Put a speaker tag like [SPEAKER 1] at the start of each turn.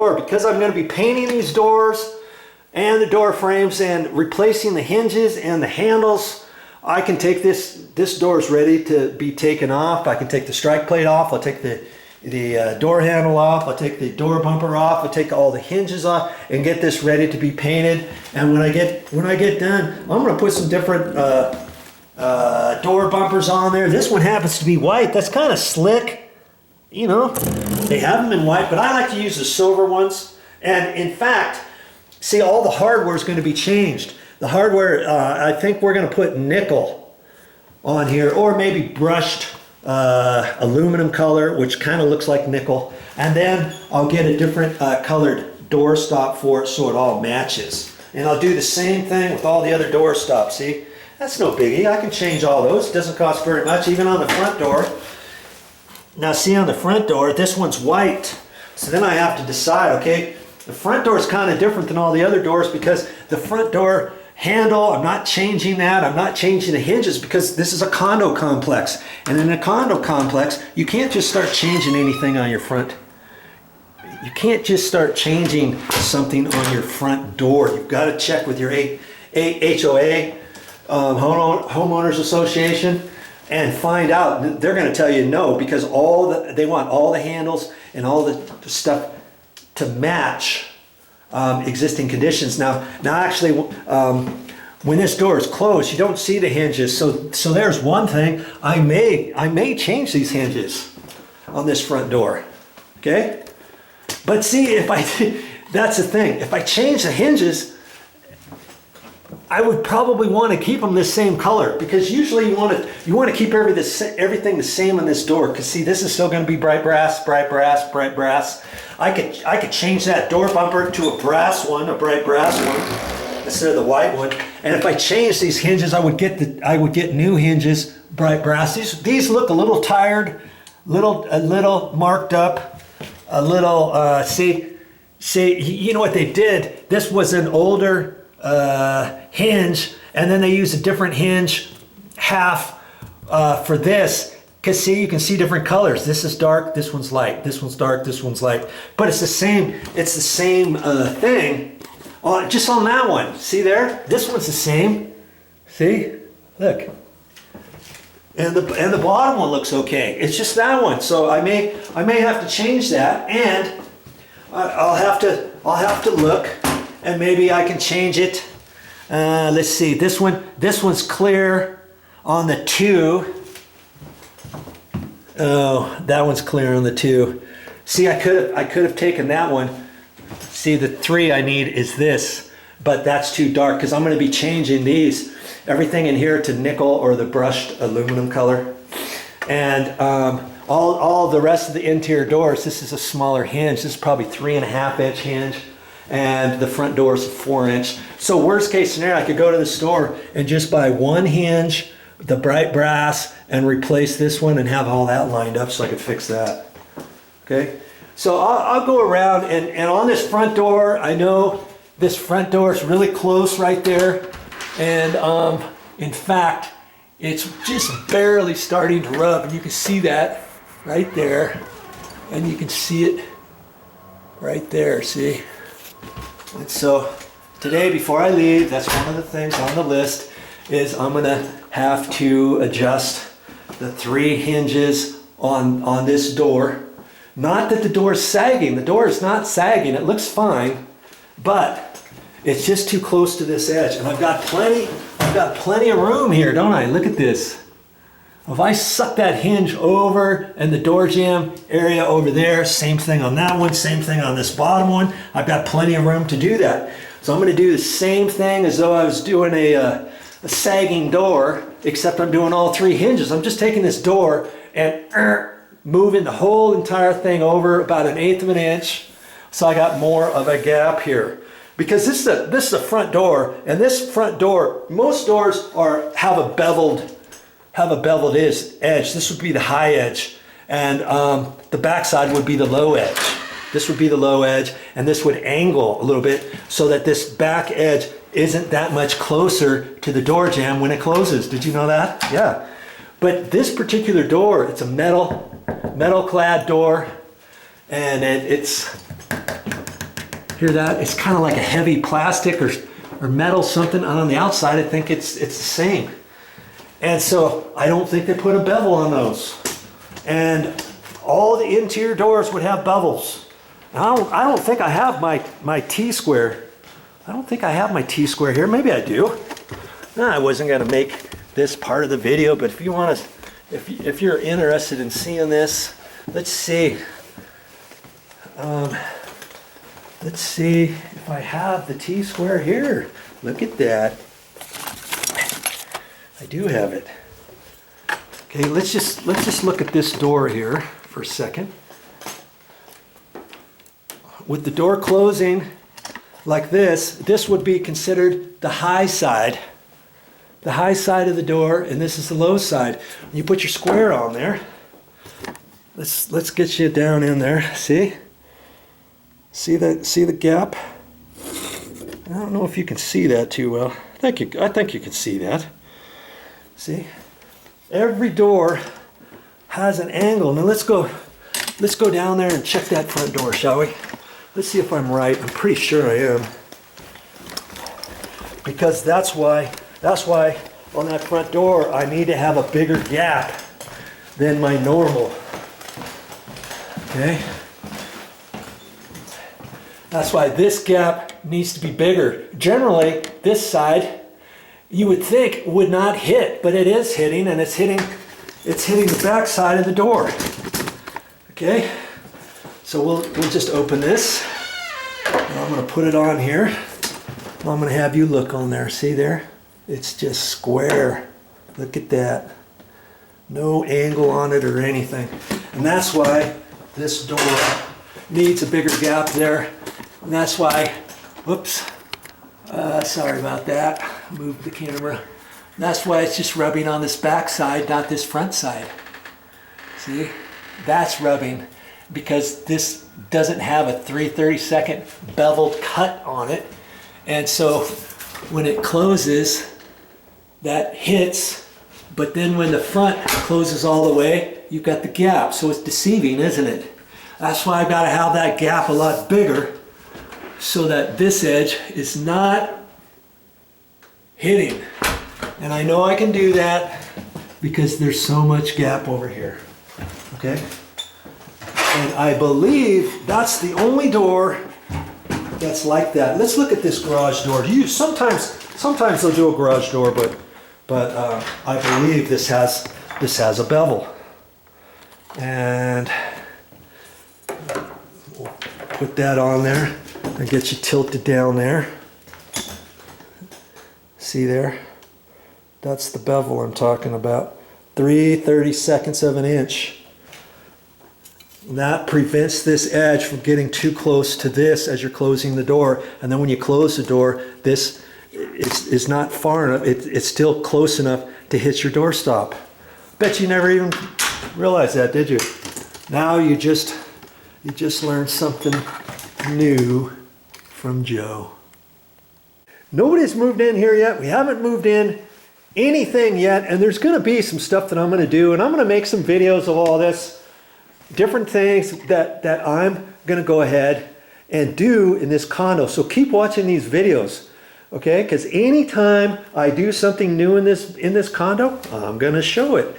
[SPEAKER 1] Because I'm going to be painting these doors and the door frames and replacing the hinges and the handles, I can take this door is ready to be taken off. I can take the strike plate off. I'll take the door handle off. I'll take the door bumper off. I'll take all the hinges off and get this ready to be painted. And when I get done, I'm going to put some different door bumpers on there. This one happens to be white. That's kind of slick. You know, they have them in white, but I like to use the silver ones. And in fact, see, all the hardware is going to be changed. The hardware, I think we're going to put nickel on here, or maybe brushed aluminum color, which kind of looks like nickel. And then I'll get a different colored door stop for it so it all matches. And I'll do the same thing with all the other door stops. See, that's no biggie. I can change all those. It doesn't cost very much, even on the front door. Now see, on the front door, this one's white. So then I have to decide, okay, the front door is kind of different than all the other doors because the front door handle, I'm not changing that. I'm not changing the hinges because this is a condo complex. And in a condo complex, you can't just start changing anything on your front. You can't just start changing something on your front door. You've got to check with your HOA, Homeowners Association, and find out. They're going to tell you no because they want all the handles and all the stuff to match existing conditions. Now actually, when this door is closed, you don't see the hinges. So there's one thing. I may change these hinges on this front door. Okay, but see, that's the thing. If I change the hinges, I would probably want to keep them the same color because usually you want to keep everything the same on this door. Because see, this is still going to be bright brass, bright brass, bright brass. I could change that door bumper to a brass one, a bright brass one, instead of the white one. And if I change these hinges, I would get new hinges, bright brass. These look a little tired, a little marked up, a little. See, you know what they did? This was an older hinge, and then they use a different hinge half for this, because see, you can see different colors. This is dark, this one's light, this one's dark, this one's light, but it's the same thing just on that one. See there, this one's the same. See, look, and the bottom one looks okay. It's just that one. So I may have to change that, and I'll have to look. And maybe I can change it. Let's see, this one's clear on the 2. Oh, that one's clear on the 2. See, I could have taken that one. See, the 3 I need is this, but that's too dark because I'm going to be changing everything in here to nickel or the brushed aluminum color. And all the rest of the interior doors, this is a smaller hinge. This is probably 3.5-inch hinge. And the front door is a 4-inch. So worst case scenario, I could go to the store and just buy one hinge, the bright brass, and replace this one and have all that lined up so I could fix that. Okay, so I'll go around and on this front door, I know this front door is really close right there. And in fact, it's just barely starting to rub, and you can see that right there. And you can see it right there, see? And so today, before I leave, that's one of the things on the list, is I'm gonna have to adjust the 3 hinges on this door. Not that the door is sagging. The door is not sagging. It looks fine, but it's just too close to this edge. And I've got plenty of room here, don't I? Look at this. If I suck that hinge over and the door jamb area over there, same thing on that one, same thing on this bottom one, I've got plenty of room to do that. So I'm going to do the same thing as though I was doing a sagging door, except I'm doing all 3 hinges. I'm just taking this door and moving the whole entire thing over about 1/8 of an inch. So I got more of a gap here. Because this is a front door, and this front door, most doors have a beveled edge. This would be the high edge, and the back side would be the low edge. This would be the low edge, and this would angle a little bit so that this back edge isn't that much closer to the door jamb when it closes. Did you know that? Yeah. But this particular door, it's a metal clad door, and it's Hear that? It's kind of like a heavy plastic or metal something. On the outside, I think it's the same. And so I don't think they put a bevel on those. And all the interior doors would have bevels. I don't think I have my T-square. I don't think I have my T-square here. Maybe I do. I wasn't going to make this part of the video, but if you want to, if you're interested in seeing this, let's see. Let's see if I have the T-square here. Look at that. I do have it. Okay, let's just look at this door here for a second. With the door closing like this would be considered the high side. The high side of the door, and this is the low side. When you put your square on there, let's get you down in there. See? See the gap? I don't know if you can see that too well. I think you can see that. See? Every door has an angle. Now let's go down there and check that front door, shall we? Let's see if I'm right. I'm pretty sure I am. Because that's why on that front door I need to have a bigger gap than my normal. Okay? That's why this gap needs to be bigger. Generally, this side you would think would not hit, but it is hitting, and it's hitting the back side of the door. Okay? So we'll just open this. And I'm going to put it on here. I'm going to have you look on there. See there? It's just square. Look at that. No angle on it or anything. And that's why this door needs a bigger gap there. And that's why, whoops, sorry about that. Moved the camera. That's why it's just rubbing on this back side, not this front side. See? That's rubbing because this doesn't have a 3/32 beveled cut on it. And so when it closes, that hits, but then when the front closes all the way, you've got the gap. So it's deceiving, isn't it? That's why I've got to have that gap a lot bigger so that this edge is not hitting. And I know I can do that because there's so much gap over here. Okay? And I believe that's the only door that's like that. Let's look at this garage door. Sometimes they'll do a garage door, but I believe this has a bevel. And we'll put that on there and get you tilted down there. See there? That's the bevel I'm talking about. 3/32 of an inch. That prevents this edge from getting too close to this as you're closing the door. And then when you close the door, this is not far enough. It's still close enough to hit your doorstop. Bet you never even realized that, did you? Now you just learned something new from Joe. Nobody's moved in here yet. We haven't moved in anything yet. And there's going to be some stuff that I'm going to do. And I'm going to make some videos of all this. Different things that I'm going to go ahead and do in this condo. So keep watching these videos, okay? Because anytime I do something new in this condo, I'm going to show it.